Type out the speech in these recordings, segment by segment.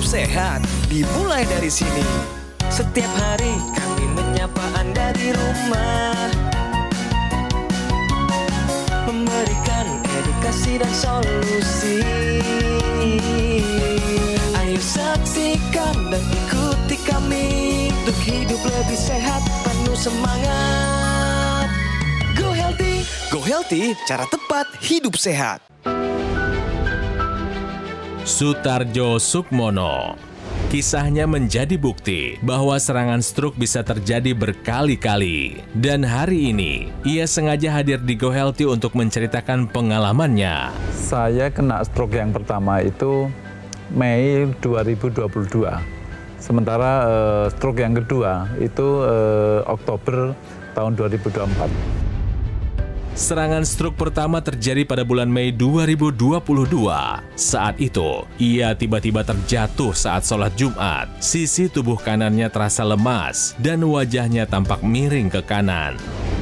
sehat dimulai dari sini. Setiap hari kami menyapa Anda di rumah, memberikan edukasi dan solusi. Ayo saksikan dan ikuti kami untuk hidup lebih sehat, penuh semangat. Go Healthy, cara tepat hidup sehat. Sutarjo Sukmono. Kisahnya menjadi bukti bahwa serangan stroke bisa terjadi berkali-kali. Dan hari ini, ia sengaja hadir di Go Healthy untuk menceritakan pengalamannya. Saya kena stroke yang pertama itu Mei 2022. Sementara stroke yang kedua itu Oktober tahun 2024. Serangan stroke pertama terjadi pada bulan Mei 2022. Saat itu, ia tiba-tiba terjatuh saat sholat Jumat. Sisi tubuh kanannya terasa lemas dan wajahnya tampak miring ke kanan.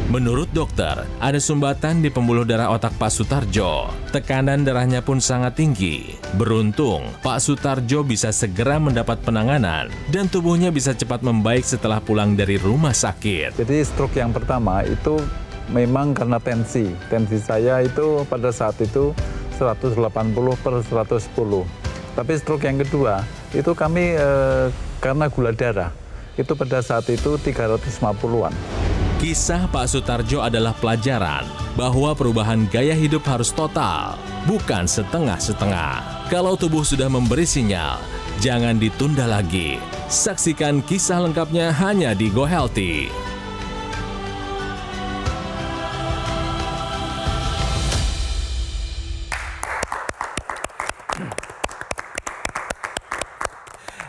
Menurut dokter, ada sumbatan di pembuluh darah otak Pak Sutarjo. Tekanan darahnya pun sangat tinggi. Beruntung, Pak Sutarjo bisa segera mendapat penanganan dan tubuhnya bisa cepat membaik setelah pulang dari rumah sakit. Jadi stroke yang pertama itu memang karena tensi saya itu pada saat itu 180/110. Tapi stroke yang kedua itu kami karena gula darah itu pada saat itu 350-an. Kisah Pak Sutarjo adalah pelajaran bahwa perubahan gaya hidup harus total, bukan setengah-setengah. Kalau tubuh sudah memberi sinyal, jangan ditunda lagi. Saksikan kisah lengkapnya hanya di Go Healthy.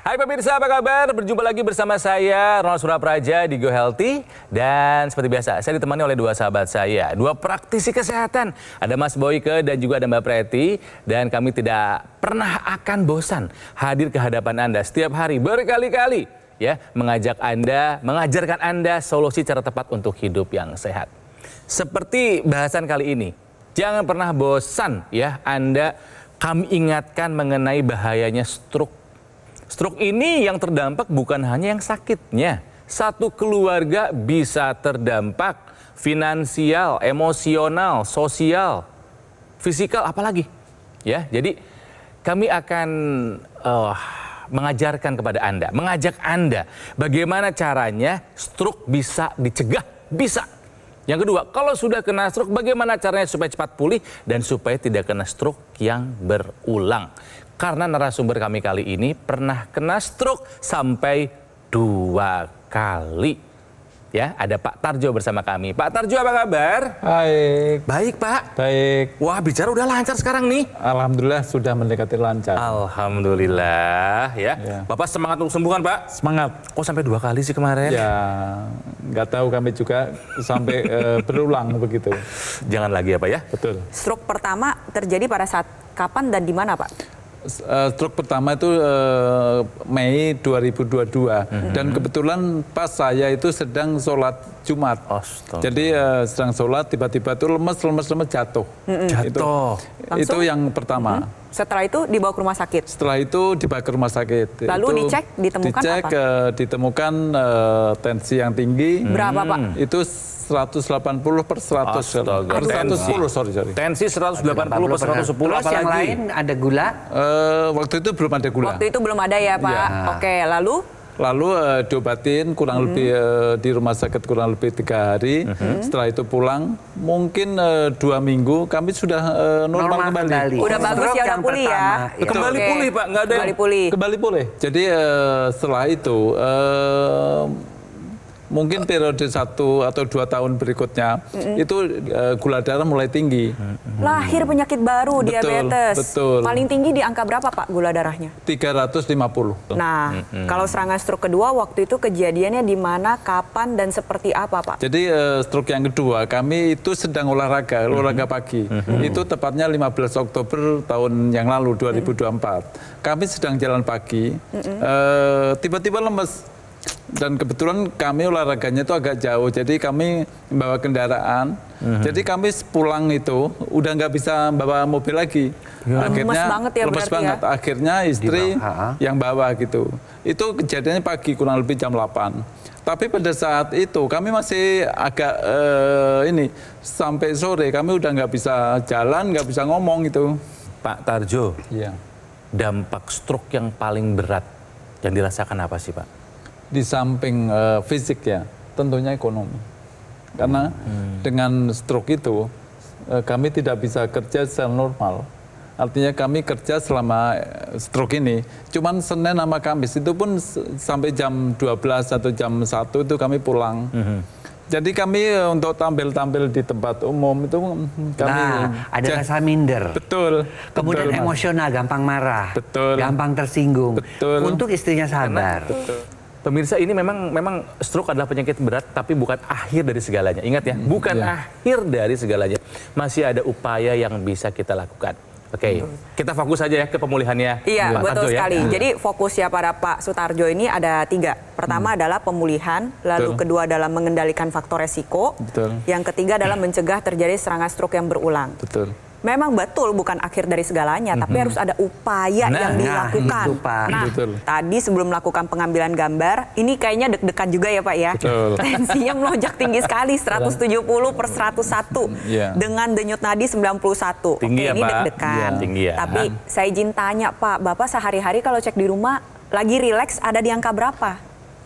Hai pemirsa, apa kabar? Berjumpa lagi bersama saya, Ronald Surapraja di Go Healthy. Dan seperti biasa, saya ditemani oleh dua sahabat saya, dua praktisi kesehatan. Ada Mas Boyke dan juga ada Mbak Preti. Dan kami tidak pernah akan bosan hadir ke hadapan Anda setiap hari berkali-kali, ya, mengajarkan Anda solusi cara tepat untuk hidup yang sehat. Seperti bahasan kali ini, jangan pernah bosan, ya, kami ingatkan mengenai bahayanya stroke. Stroke ini yang terdampak bukan hanya yang sakitnya. Satu keluarga bisa terdampak finansial, emosional, sosial, fisikal, apalagi. Ya, jadi kami akan mengajarkan kepada Anda, mengajak Anda bagaimana caranya stroke bisa dicegah, bisa. Yang kedua, kalau sudah kena stroke, bagaimana caranya supaya cepat pulih dan supaya tidak kena stroke yang berulang. Karena narasumber kami kali ini pernah kena stroke sampai 2 kali. Ya, ada Pak Tarjo bersama kami. Pak Tarjo, apa kabar? Baik. Baik, Pak. Baik. Wah, bicara udah lancar sekarang nih. Alhamdulillah sudah mendekati lancar. Alhamdulillah, ya. Bapak semangat untuk sembuh kan, Pak? Semangat. Kok sampai 2 kali sih kemarin? Ya, nggak tahu kami juga sampai berulang begitu. Jangan lagi ya, Pak, ya? Betul. Stroke pertama terjadi pada saat kapan dan di mana, Pak? Stroke pertama itu Mei 2022 dan kebetulan pas saya itu sedang sholat Jumat. Jadi sedang sholat tiba-tiba tuh lemes jatuh. Itu yang pertama. Setelah itu dibawa ke rumah sakit. Setelah itu dibawa ke rumah sakit. Lalu dicek, ditemukan apa? Ditemukan tensi yang tinggi. Berapa, Pak? Itu 180/100. 110, sorry. Tensi 180/110. Terus yang lain ada gula? Waktu itu belum ada gula. Waktu itu belum ada ya, Pak. Ya. Oke, lalu? Lalu diobatin kurang lebih di rumah sakit kurang lebih 3 hari. Setelah itu pulang, mungkin 2 minggu kami sudah normal kembali. Udah bagus ya, udah pulih ya. Kembali pulih, Pak, nggak ada kembali pulih. Jadi setelah itu mungkin periode 1 atau 2 tahun berikutnya itu gula darah mulai tinggi. Lahir penyakit baru, diabetes. Betul. Paling tinggi di angka berapa, Pak, gula darahnya? 350. Nah, kalau serangan stroke kedua waktu itu kejadiannya di mana, kapan, dan seperti apa, Pak? Jadi stroke yang kedua kami itu sedang olahraga pagi. Itu tepatnya 15 Oktober tahun yang lalu 2024. Kami sedang jalan pagi, tiba-tiba lemes. Dan kebetulan kami olahraganya itu agak jauh, jadi kami bawa kendaraan. Jadi kami pulang itu udah nggak bisa bawa mobil lagi. Lemes banget ya lemes berarti banget. ya? Akhirnya istri yang bawa gitu. Itu kejadiannya pagi kurang lebih jam 8. Tapi pada saat itu kami masih agak sampai sore kami udah nggak bisa jalan, nggak bisa ngomong gitu. Pak Tarjo, Iya. dampak stroke yang paling berat yang dirasakan apa sih Pak? Di samping fisik ya, tentunya ekonomi. Karena dengan stroke itu kami tidak bisa kerja secara normal. Artinya kami kerja selama stroke ini, cuman Senin sama Kamis itu pun sampai jam 12 atau jam 1 itu kami pulang. Jadi kami untuk tampil-tampil di tempat umum itu kami ada rasa minder. Betul. Kemudian betul, Mas. emosional, gampang marah, Betul. gampang tersinggung. Betul. Untuk istrinya sabar. Pemirsa, ini memang stroke adalah penyakit berat, tapi bukan akhir dari segalanya. Ingat ya, bukan akhir dari segalanya. Masih ada upaya yang bisa kita lakukan. Oke, kita fokus saja ya ke pemulihannya. Iya, Pak betul Tarjo, sekali. Ya. Jadi fokus ya pada Pak Sutarjo ini ada 3. Pertama adalah pemulihan, lalu kedua adalah mengendalikan faktor resiko, yang ketiga adalah mencegah terjadi serangan stroke yang berulang. Betul. Memang betul bukan akhir dari segalanya, tapi harus ada upaya yang dilakukan. itu, Pak. Nah, Betul. tadi sebelum melakukan pengambilan gambar, ini kayaknya deg-degan juga ya Pak ya. Betul. Tensinya melonjak tinggi sekali, 170/101. Iya. Dengan denyut nadi 91. Tinggi Oke, ya, ini Pak. deg-degan. Iya, tinggi ya. Tapi saya izin tanya Pak, Bapak sehari-hari kalau cek di rumah, lagi rileks ada di angka berapa?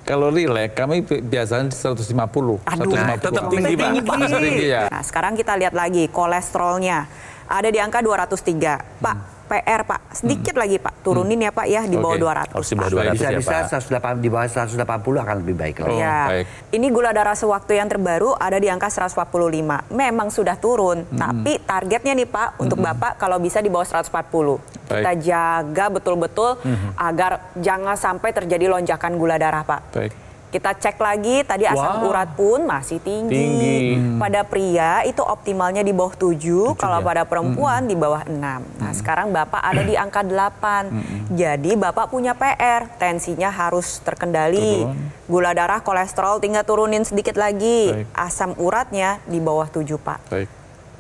Kalau rileks kami biasanya 150. Aduh, 150. tetap tinggi, Pak. Masih tinggi ya. Nah, sekarang kita lihat lagi kolesterolnya. Ada di angka 203. Pak, PR Pak, sedikit lagi Pak, turunin ya Pak ya di bawah 200. Harus di bawah Pak. 200 ya, Bisa-bisa Pak. di bawah 180 akan lebih baik lagi. Ya, baik. ini gula darah sewaktu yang terbaru ada di angka 145. Memang sudah turun, tapi targetnya nih Pak untuk Bapak kalau bisa di bawah 140. Kita jaga betul-betul agar jangan sampai terjadi lonjakan gula darah Pak. Baik. Kita cek lagi, tadi asam urat pun masih tinggi. Pada pria itu optimalnya di bawah 7, kalau pada perempuan di bawah 6. Nah sekarang Bapak ada di angka 8. Jadi Bapak punya PR, tensinya harus terkendali. Gula darah, kolesterol tinggal turunin sedikit lagi. Baik. Asam uratnya di bawah 7 Pak. Baik.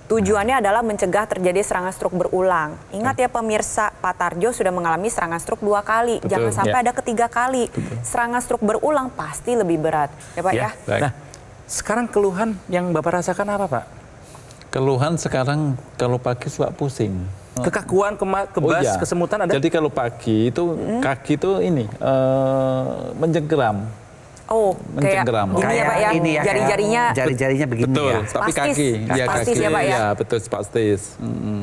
Tujuannya adalah mencegah terjadi serangan stroke berulang. Ingat ya pemirsa, Pak Tarjo sudah mengalami serangan stroke 2 kali. Betul. Jangan sampai ada ketiga kali. Serangan stroke berulang pasti lebih berat. Ya Pak ya? Baik. Nah, sekarang keluhan yang Bapak rasakan apa Pak? Keluhan sekarang kalau pagi suka pusing. Kekakuan, kebas, kesemutan ada? Jadi kalau pagi itu kaki itu mencengkeram. Oh, kayak Mencengkeram. gini ya Pak ya? Ini ya, Jari-jarinya. jari-jarinya begini Betul, ya. tapi Spastis. kaki. Spastis kaki. ya, Pak, ya? Ya, betul, spastis.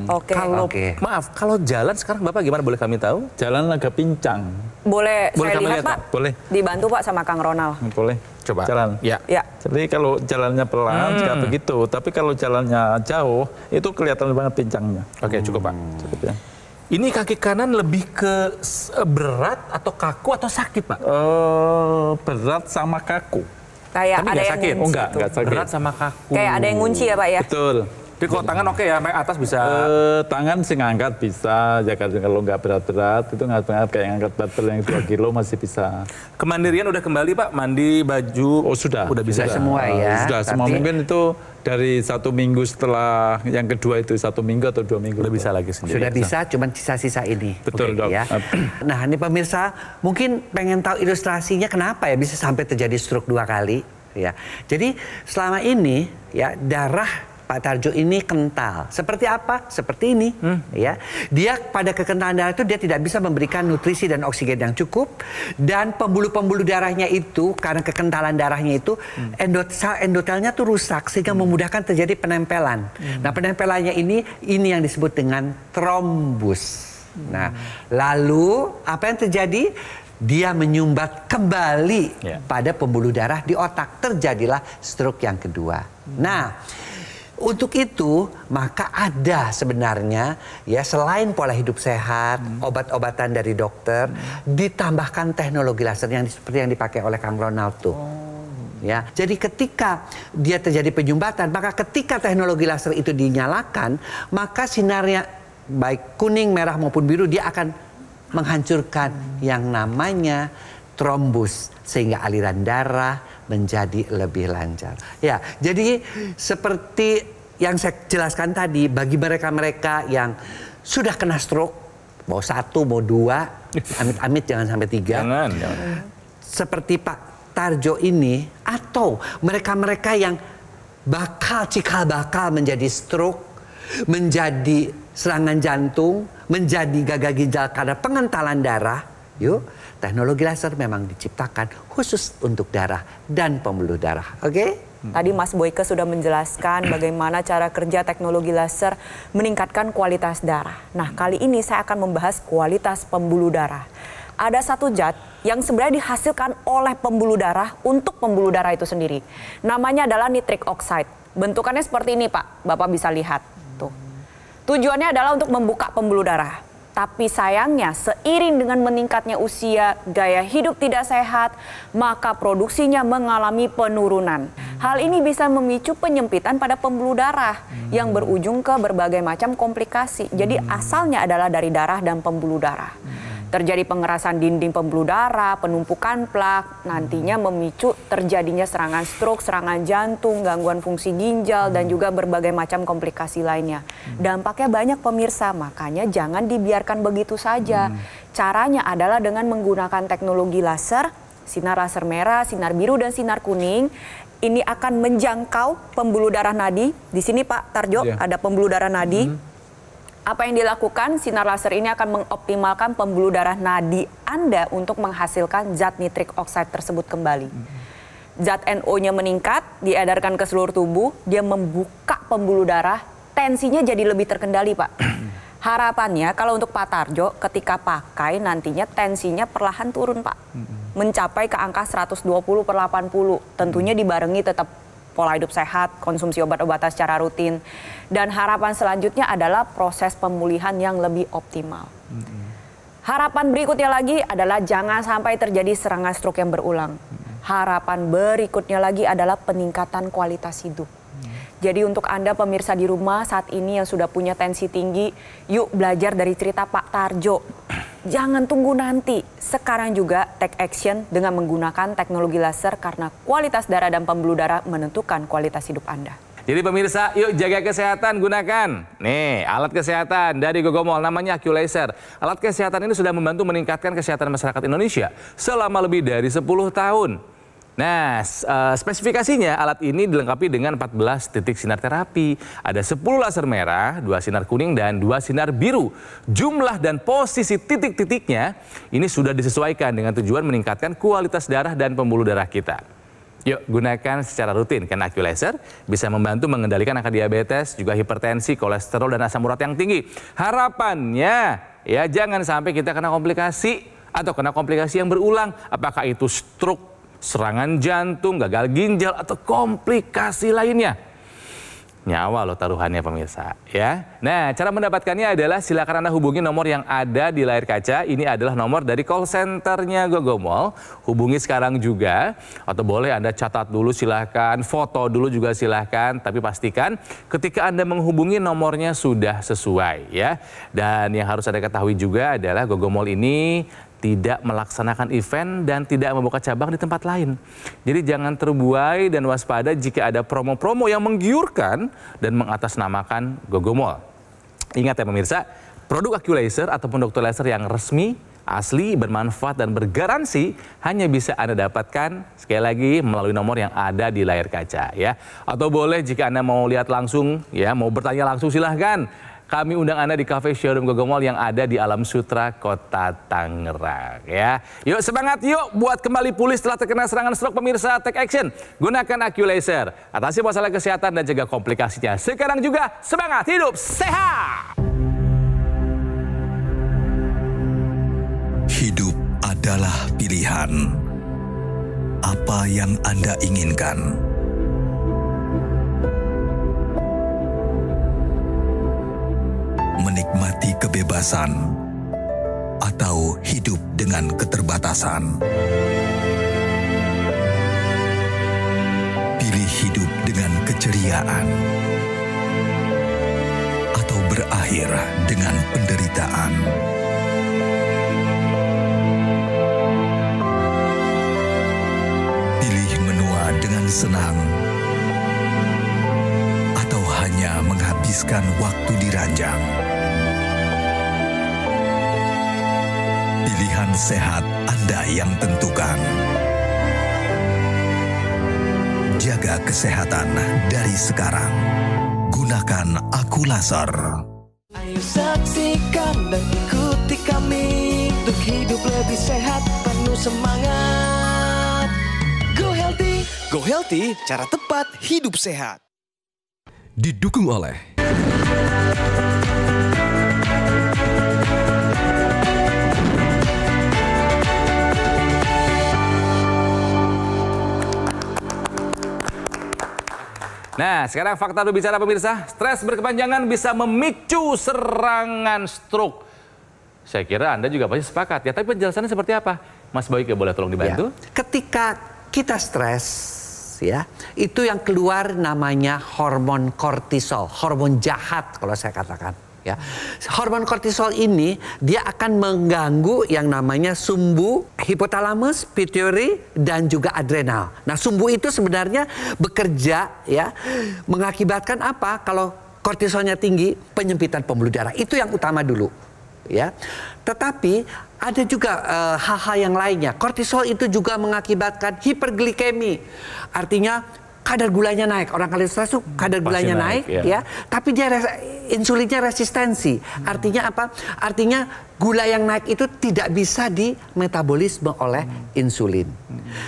Oke. Kalau Oke. maaf, kalau jalan sekarang Bapak gimana, boleh kami tahu? Jalan agak pincang. Boleh Boleh saya kami lihat lihat, Pak? Pak? Boleh. Dibantu Pak sama Kang Ronald. Boleh. Coba. Jalan. Ya. Ya. Jadi kalau jalannya pelan nggak begitu, tapi kalau jalannya jauh itu kelihatan banget pincangnya. Oke, cukup Pak. Cukup ya. Ini kaki kanan lebih ke berat atau kaku atau sakit Pak? Berat sama kaku. Kayak Tapi ada nggak yang sakit? ngunci Enggak tuh. sakit. Berat sama kaku. Kayak ada yang ngunci ya Pak ya? Betul. Tapi kalau tangan oke ya, naik atas bisa. Tangan sih ngangkat bisa, ya kalau nggak berat-berat itu nggak berat kayak ngangkat barbel yang 2 kilo masih bisa. Kemandirian udah kembali Pak, mandi, baju. Oh sudah. Udah bisa. Sudah semua ya. Sudah semua, Tapi- mungkin itu dari 1 minggu setelah yang kedua itu 1 minggu atau 2 minggu. Udah bisa lagi sendiri. Sudah bisa, cuman sisa-sisa ini. Betul, Dok. Ya. Nah, ini pemirsa mungkin pengen tahu ilustrasinya kenapa ya bisa sampai terjadi stroke 2 kali. Ya, jadi selama ini ya darah Pak Tarjo ini kental. Seperti apa? Seperti ini. Ya, dia pada kekentalan darah itu dia tidak bisa memberikan nutrisi dan oksigen yang cukup, dan pembuluh-pembuluh darahnya itu karena kekentalan darahnya itu endotelnya tuh rusak sehingga memudahkan terjadi penempelan. Nah, penempelannya ini yang disebut dengan trombus. Nah, lalu apa yang terjadi? Dia menyumbat kembali pada pembuluh darah di otak. Terjadilah stroke yang kedua. Nah, untuk itu maka ada sebenarnya ya selain pola hidup sehat, obat-obatan dari dokter, ditambahkan teknologi laser yang seperti yang dipakai oleh Kang Ronald tuh. Ya, jadi ketika dia terjadi penyumbatan, maka ketika teknologi laser itu dinyalakan, maka sinarnya baik kuning, merah maupun biru dia akan menghancurkan yang namanya trombus sehingga aliran darah menjadi lebih lancar. Ya, jadi seperti yang saya jelaskan tadi, bagi mereka-mereka yang sudah kena stroke, mau 1, mau 2, amit-amit jangan sampai 3. Jangan. Seperti Pak Tarjo ini, atau mereka-mereka yang cikal bakal menjadi stroke, menjadi serangan jantung, menjadi gagal ginjal karena pengentalan darah. Yuk, teknologi laser memang diciptakan khusus untuk darah dan pembuluh darah. Oke? Tadi Mas Boyke sudah menjelaskan bagaimana cara kerja teknologi laser meningkatkan kualitas darah. Nah, kali ini saya akan membahas kualitas pembuluh darah. Ada satu zat yang sebenarnya dihasilkan oleh pembuluh darah untuk pembuluh darah itu sendiri. Namanya adalah nitric oxide. Bentukannya seperti ini, Pak. Bapak bisa lihat. Tuh. Tujuannya adalah untuk membuka pembuluh darah. Tapi sayangnya seiring dengan meningkatnya usia, gaya hidup tidak sehat, maka produksinya mengalami penurunan. Hal ini bisa memicu penyempitan pada pembuluh darah yang berujung ke berbagai macam komplikasi. Jadi asalnya adalah dari darah dan pembuluh darah. Terjadi pengerasan dinding pembuluh darah, penumpukan plak, nantinya memicu terjadinya serangan stroke, serangan jantung, gangguan fungsi ginjal, dan juga berbagai macam komplikasi lainnya. Dampaknya banyak pemirsa, makanya jangan dibiarkan begitu saja. Caranya adalah dengan menggunakan teknologi laser, sinar laser merah, sinar biru, dan sinar kuning. Ini akan menjangkau pembuluh darah nadi. Di sini Pak Tarjo ada pembuluh darah nadi. Apa yang dilakukan, sinar laser ini akan mengoptimalkan pembuluh darah nadi Anda untuk menghasilkan zat nitric oxide tersebut kembali. Zat NO-nya meningkat, diedarkan ke seluruh tubuh, dia membuka pembuluh darah, tensinya jadi lebih terkendali, Pak. Harapannya kalau untuk Pak Tarjo, ketika pakai nantinya tensinya perlahan turun, Pak. Mencapai ke angka 120/80, tentunya dibarengi tetap pola hidup sehat, konsumsi obat-obatan secara rutin. Dan harapan selanjutnya adalah proses pemulihan yang lebih optimal. Harapan berikutnya lagi adalah jangan sampai terjadi serangan stroke yang berulang. Harapan berikutnya lagi adalah peningkatan kualitas hidup. Jadi untuk Anda pemirsa di rumah saat ini yang sudah punya tensi tinggi, yuk belajar dari cerita Pak Tarjo. Jangan tunggu nanti, sekarang juga take action dengan menggunakan teknologi laser karena kualitas darah dan pembuluh darah menentukan kualitas hidup Anda. Jadi pemirsa, yuk jaga kesehatan, gunakan nih alat kesehatan dari Gogomol, namanya AccuLaser. Alat kesehatan ini sudah membantu meningkatkan kesehatan masyarakat Indonesia selama lebih dari 10 tahun. Nah, spesifikasinya alat ini dilengkapi dengan 14 titik sinar terapi. Ada 10 laser merah, 2 sinar kuning, dan 2 sinar biru. Jumlah dan posisi titik-titiknya ini sudah disesuaikan dengan tujuan meningkatkan kualitas darah dan pembuluh darah kita. Yuk, gunakan secara rutin karena AccuLaser bisa membantu mengendalikan angka diabetes, juga hipertensi, kolesterol, dan asam urat yang tinggi. Harapannya, ya jangan sampai kita kena komplikasi atau kena komplikasi yang berulang. Apakah itu stroke, serangan jantung, gagal ginjal, atau komplikasi lainnya. Nyawa loh taruhannya pemirsa, ya. Nah, cara mendapatkannya adalah silakan Anda hubungi nomor yang ada di layar kaca. Ini adalah nomor dari call centernya Gogomol. Hubungi sekarang juga, atau boleh Anda catat dulu silahkan, foto dulu juga silahkan. Tapi pastikan ketika Anda menghubungi nomornya sudah sesuai, ya. Dan yang harus Anda ketahui juga adalah Gogomol ini tidak melaksanakan event dan tidak membuka cabang di tempat lain. Jadi jangan terbuai dan waspada jika ada promo-promo yang menggiurkan dan mengatasnamakan Gogomol. Ingat ya pemirsa, produk AccuLaser ataupun dokter laser yang resmi, asli, bermanfaat, dan bergaransi hanya bisa Anda dapatkan sekali lagi melalui nomor yang ada di layar kaca, ya. Atau boleh jika Anda mau lihat langsung, ya, mau bertanya langsung silahkan. Kami undang Anda di cafe showroom Gogomol yang ada di Alam Sutra, Kota Tangerang, ya. Yuk semangat yuk buat kembali pulih setelah terkena serangan stroke pemirsa, take action. Gunakan AccuLaser, atasi masalah kesehatan dan jaga komplikasinya. Sekarang juga semangat hidup sehat. Hidup adalah pilihan. Apa yang Anda inginkan? Menikmati kebebasan atau hidup dengan keterbatasan. Pilih hidup dengan keceriaan atau berakhir dengan penderitaan. senang, atau hanya menghabiskan waktu di ranjang. Pilihan sehat Anda yang tentukan. Jaga kesehatan dari sekarang. Gunakan Aku Laser. Ayo saksikan dan ikuti kami untuk hidup lebih sehat, penuh semangat. Go Healthy, cara tepat hidup sehat. Didukung oleh Nah, sekarang fakta berbicara pemirsa, stres berkepanjangan bisa memicu serangan stroke. Saya kira Anda juga pasti sepakat ya, tapi penjelasannya seperti apa? Mas Boyke boleh tolong dibantu? Ya. Ketika kita stres, ya, itu yang keluar namanya hormon kortisol, hormon jahat kalau saya katakan. Ya, hormon kortisol ini dia akan mengganggu yang namanya sumbu hipotalamus, pituitary dan juga adrenal. Nah, sumbu itu sebenarnya bekerja ya mengakibatkan apa? Kalau kortisolnya tinggi, penyempitan pembuluh darah. Itu yang utama dulu. Ya. Tetapi ada juga hal-hal yang lainnya. Kortisol itu juga mengakibatkan hiperglikemi. Artinya kadar gulanya naik. Orang kali stres itu kadar gulanya naik ya. Tapi dia insulinnya resistensi. Artinya apa? Artinya gula yang naik itu tidak bisa dimetabolisme oleh insulin.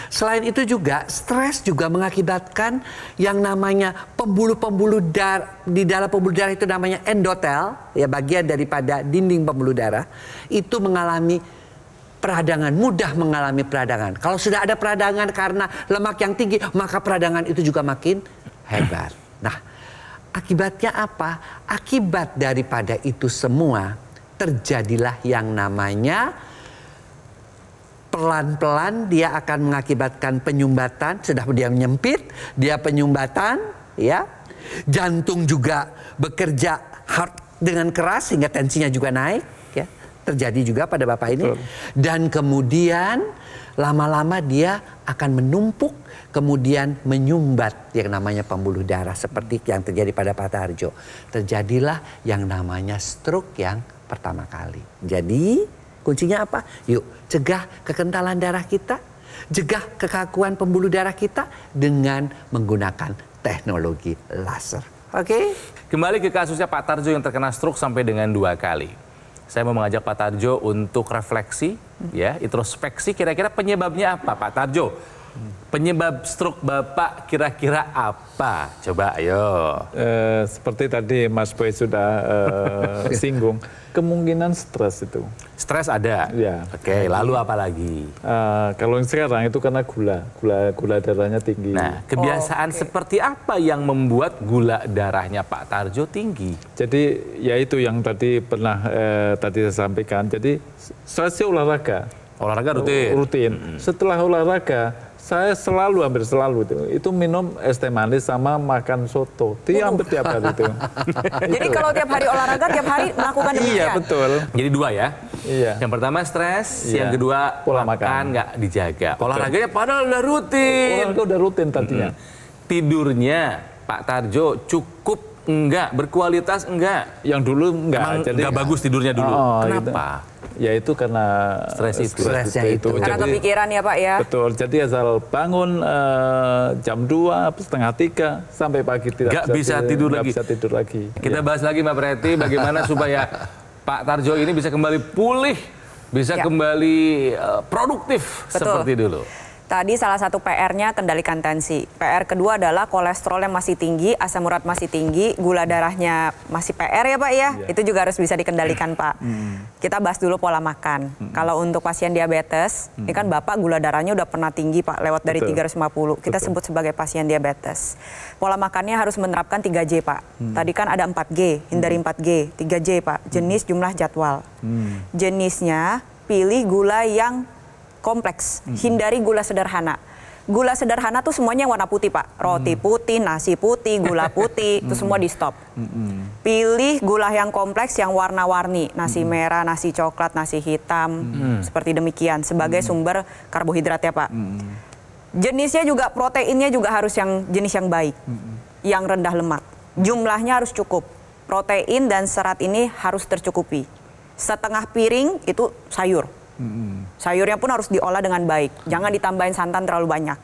Selain itu juga stres juga mengakibatkan yang namanya pembuluh-pembuluh darah. Di dalam pembuluh darah itu namanya endotel, ya, bagian daripada dinding pembuluh darah itu mengalami peradangan, mudah mengalami peradangan. Kalau sudah ada peradangan karena lemak yang tinggi, maka peradangan itu juga makin hebat. Nah, akibatnya apa? Akibat daripada itu semua, terjadilah yang namanya pelan-pelan dia akan mengakibatkan penyumbatan. Sudah dia menyempit, dia penyumbatan, ya. Jantung juga bekerja dengan keras sehingga tensinya juga naik. Terjadi juga pada Bapak ini. Dan kemudian lama-lama dia akan menumpuk, kemudian menyumbat yang namanya pembuluh darah seperti yang terjadi pada Pak Tarjo. Terjadilah yang namanya stroke yang pertama kali. Jadi kuncinya apa? Yuk cegah kekentalan darah kita, cegah kekakuan pembuluh darah kita dengan menggunakan teknologi laser. Oke? Kembali ke kasusnya Pak Tarjo yang terkena stroke sampai dengan 2 kali. Saya mau mengajak Pak Tarjo untuk refleksi, ya, introspeksi. Kira-kira penyebabnya apa, Pak Tarjo? Penyebab stroke Bapak kira-kira apa? Coba, ayo. Seperti tadi Mas Boy sudah singgung, kemungkinan stres itu. Stres ada? Ya. Oke, lalu apa lagi? Kalau yang sekarang itu karena gula darahnya tinggi. Nah, kebiasaan seperti apa yang membuat gula darahnya Pak Tarjo tinggi? Jadi, ya itu yang tadi pernah tadi saya sampaikan. Jadi, stresnya olahraga. Olahraga rutin? Setelah olahraga, saya hampir selalu itu minum es teh manis sama makan soto. Hampir tiap hari itu. Jadi kalau tiap hari olahraga, tiap hari melakukan demikian? Iya, betul. Jadi 2 ya? Iya. Yang pertama stres, yang kedua pola makan nggak dijaga. Betul. Olahraganya padahal udah rutin. Olahraga udah rutin tadinya. Tidurnya Pak Tarjo cukup enggak? Berkualitas enggak? Yang dulu enggak. Emang jadi enggak bagus tidurnya dulu. Kenapa? Gitu. Ya itu karena Stresnya itu. Karena kepikiran ya Pak ya? Betul, jadi asal bangun jam 2, setengah 3 sampai pagi tidak bisa tidur lagi. Bisa tidur lagi. Kita bahas lagi Mbak Preti, bagaimana supaya Pak Tarjo ini bisa kembali pulih, bisa kembali produktif seperti dulu. Tadi salah satu PR-nya kendalikan tensi. PR kedua adalah kolesterol yang masih tinggi, asam urat masih tinggi, gula darahnya masih PR ya Pak ya. Itu juga harus bisa dikendalikan Pak. Kita bahas dulu pola makan. Kalau untuk pasien diabetes, ini kan Bapak gula darahnya udah pernah tinggi Pak, lewat dari 350. Kita sebut sebagai pasien diabetes. Pola makannya harus menerapkan 3J Pak. Tadi kan ada 4G, hindari 4G. 3J Pak, jenis, jumlah, jadwal. Jenisnya pilih gula yang kompleks, hindari gula sederhana. Gula sederhana tuh semuanya warna putih Pak. Roti putih, nasi putih, gula putih, itu semua di stop. Pilih gula yang kompleks yang warna-warni. Nasi merah, nasi coklat, nasi hitam, seperti demikian. Sebagai sumber karbohidrat ya Pak. Jenisnya juga, proteinnya juga harus yang jenis yang baik, yang rendah lemak. Jumlahnya harus cukup. Protein dan serat ini harus tercukupi. Setengah piring itu sayur. Sayurnya pun harus diolah dengan baik. Jangan ditambahin santan terlalu banyak.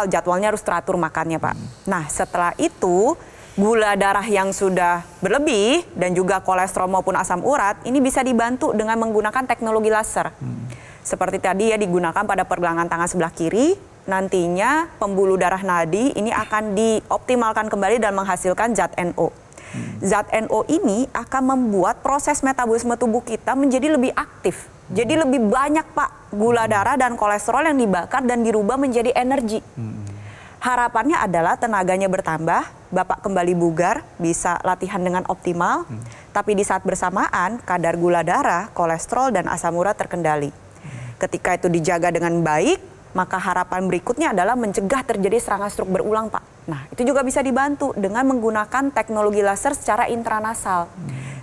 Jadwalnya harus teratur makannya, Pak. Nah, setelah itu gula darah yang sudah berlebih dan juga kolesterol maupun asam urat ini bisa dibantu dengan menggunakan teknologi laser. Seperti tadi ya, digunakan pada pergelangan tangan sebelah kiri, nantinya pembuluh darah nadi ini akan dioptimalkan kembali dan menghasilkan zat NO. Zat NO ini akan membuat proses metabolisme tubuh kita menjadi lebih aktif. Jadi lebih banyak, Pak, gula darah dan kolesterol yang dibakar dan dirubah menjadi energi. Harapannya adalah tenaganya bertambah, Bapak kembali bugar, bisa latihan dengan optimal, tapi di saat bersamaan kadar gula darah, kolesterol, dan asam urat terkendali. Ketika itu dijaga dengan baik, maka harapan berikutnya adalah mencegah terjadi serangan stroke berulang, Pak. Nah, itu juga bisa dibantu dengan menggunakan teknologi laser secara intranasal.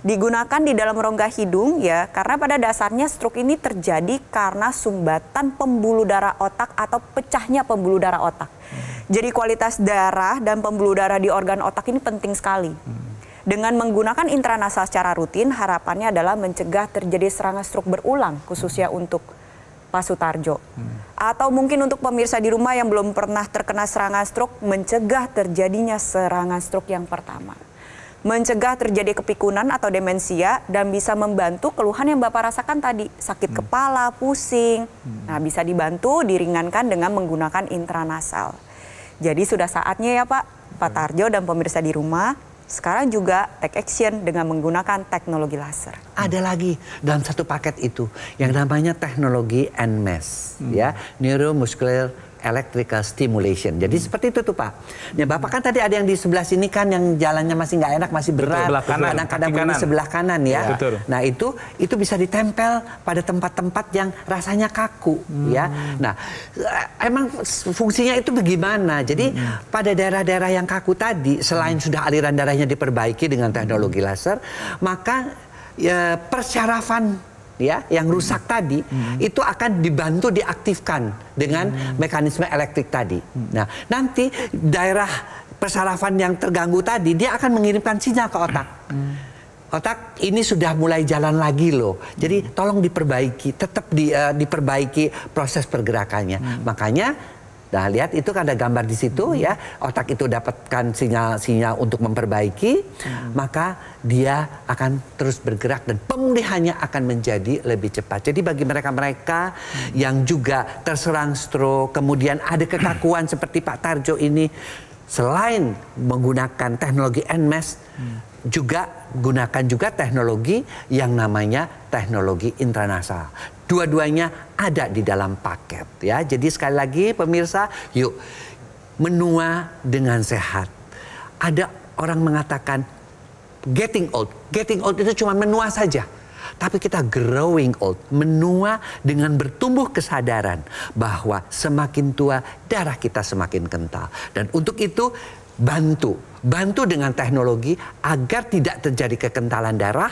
Digunakan di dalam rongga hidung ya, karena pada dasarnya stroke ini terjadi karena sumbatan pembuluh darah otak atau pecahnya pembuluh darah otak. Jadi kualitas darah dan pembuluh darah di organ otak ini penting sekali. Dengan menggunakan intranasal secara rutin, harapannya adalah mencegah terjadi serangan stroke berulang, khususnya untuk Pak Sutarjo. Atau mungkin untuk pemirsa di rumah yang belum pernah terkena serangan stroke, mencegah terjadinya serangan stroke yang pertama. Mencegah terjadi kepikunan atau demensia dan bisa membantu keluhan yang Bapak rasakan tadi, sakit kepala, pusing. Nah, bisa dibantu diringankan dengan menggunakan intranasal. Jadi sudah saatnya ya Pak Tarjo dan pemirsa di rumah, sekarang juga take action dengan menggunakan teknologi laser. Ada lagi dalam satu paket itu yang namanya teknologi NMES, ya, Neuromuscular Electrical Stimulation. Jadi seperti itu tuh Pak. Ya Bapak kan tadi ada yang di sebelah sini kan yang jalannya masih nggak enak, masih berat. Kadang-kadang bunyi sebelah kanan ya. Betul. Nah itu bisa ditempel pada tempat-tempat yang rasanya kaku ya. Nah emang fungsinya itu bagaimana? Jadi pada daerah-daerah yang kaku tadi, selain sudah aliran darahnya diperbaiki dengan teknologi laser, maka ya, persyarafan ya yang rusak tadi itu akan dibantu diaktifkan dengan mekanisme elektrik tadi. Nah, nanti daerah persarafan yang terganggu tadi dia akan mengirimkan sinyal ke otak. Otak ini sudah mulai jalan lagi loh. Jadi tolong diperbaiki, tetap diperbaiki proses pergerakannya. Makanya nah, lihat itu kan ada gambar di situ ya, otak itu dapatkan sinyal-sinyal untuk memperbaiki, maka dia akan terus bergerak dan pemulihannya akan menjadi lebih cepat. Jadi bagi mereka-mereka yang juga terserang stroke, kemudian ada kekakuan seperti Pak Tarjo ini, selain menggunakan teknologi NMES, juga gunakan juga teknologi yang namanya teknologi intranasal. Dua-duanya ada di dalam paket ya. Jadi sekali lagi pemirsa, yuk menua dengan sehat. Ada orang mengatakan getting old. Getting old itu cuma menua saja. Tapi kita growing old, menua dengan bertumbuh kesadaran bahwa semakin tua darah kita semakin kental. Dan untuk itu bantu dengan teknologi agar tidak terjadi kekentalan darah,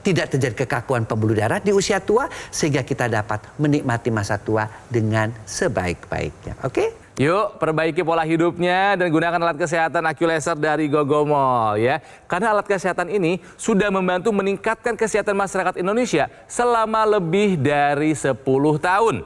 tidak terjadi kekakuan pembuluh darah di usia tua, sehingga kita dapat menikmati masa tua dengan sebaik-baiknya. Oke? Yuk, perbaiki pola hidupnya dan gunakan alat kesehatan AccuLaser dari Gogomol ya. Karena alat kesehatan ini sudah membantu meningkatkan kesehatan masyarakat Indonesia selama lebih dari 10 tahun.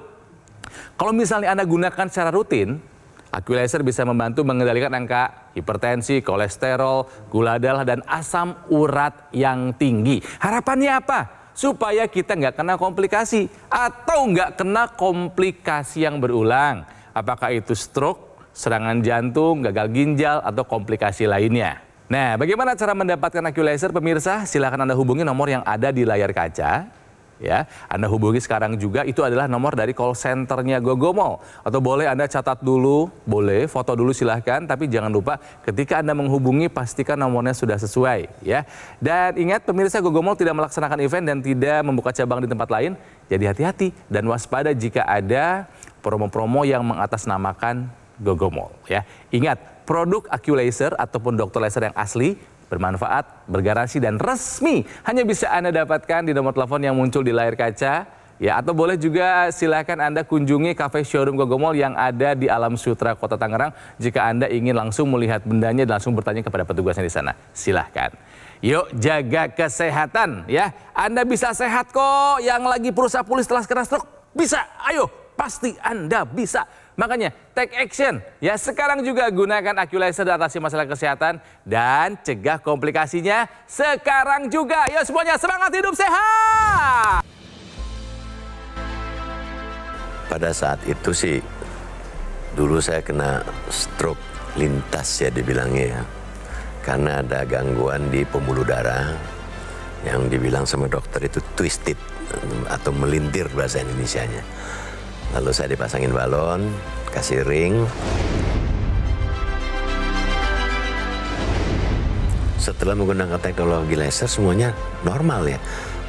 Kalau misalnya Anda gunakan secara rutin, AccuLaser bisa membantu mengendalikan angka hipertensi, kolesterol, gula darah, dan asam urat yang tinggi. Harapannya apa? Supaya kita nggak kena komplikasi atau nggak kena komplikasi yang berulang. Apakah itu stroke, serangan jantung, gagal ginjal, atau komplikasi lainnya. Nah, bagaimana cara mendapatkan AccuLaser, pemirsa? Silakan Anda hubungi nomor yang ada di layar kaca. Ya, Anda hubungi sekarang juga, itu adalah nomor dari call centernya Gogomol. Atau boleh Anda catat dulu, boleh foto dulu silahkan, tapi jangan lupa ketika Anda menghubungi pastikan nomornya sudah sesuai ya. Dan ingat pemirsa, Gogomol tidak melaksanakan event dan tidak membuka cabang di tempat lain. Jadi hati-hati dan waspada jika ada promo-promo yang mengatasnamakan Gogomol ya. Ingat, produk AccuLaser ataupun dokter laser yang asli, bermanfaat, bergaransi, dan resmi hanya bisa Anda dapatkan di nomor telepon yang muncul di layar kaca Ya, atau boleh juga silahkan Anda kunjungi cafe showroom Gogomall yang ada di Alam Sutra, Kota Tangerang. Jika Anda ingin langsung melihat bendanya dan langsung bertanya kepada petugasnya di sana, silahkan. Yuk jaga kesehatan ya. Anda bisa sehat kok. Yang lagi berusaha pulih setelah kena stroke, bisa. Ayo, pasti Anda bisa. Makanya take action ya. Sekarang juga gunakan Aqualaser dan atasi masalah kesehatan dan cegah komplikasinya sekarang juga. Yuk semuanya semangat hidup sehat. Pada saat itu sih, dulu saya kena stroke lintas ya dibilangnya ya. Karena ada gangguan di pembuluh darah yang dibilang sama dokter itu twisted atau melintir bahasa Indonesianya. Lalu saya dipasangin balon, kasih ring. Setelah menggunakan teknologi laser semuanya normal ya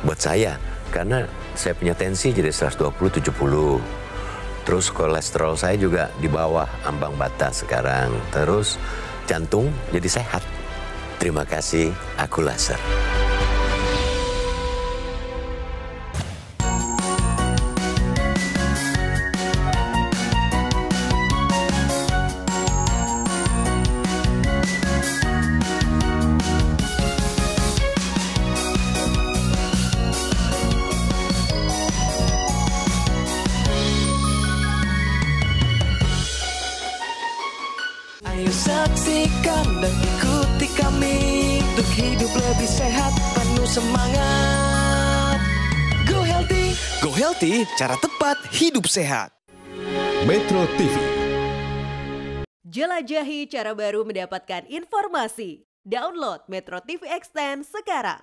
buat saya. Karena saya punya tensi jadi 120/70. Terus kolesterol saya juga di bawah ambang batas sekarang. Terus jantung jadi sehat. Terima kasih Aqualaser. Ayo saksikan dan ikuti kami untuk hidup lebih sehat, penuh semangat. Go Healthy, cara tepat hidup sehat. Metro TV. Jelajahi cara baru mendapatkan informasi. Download Metro TV Extend sekarang.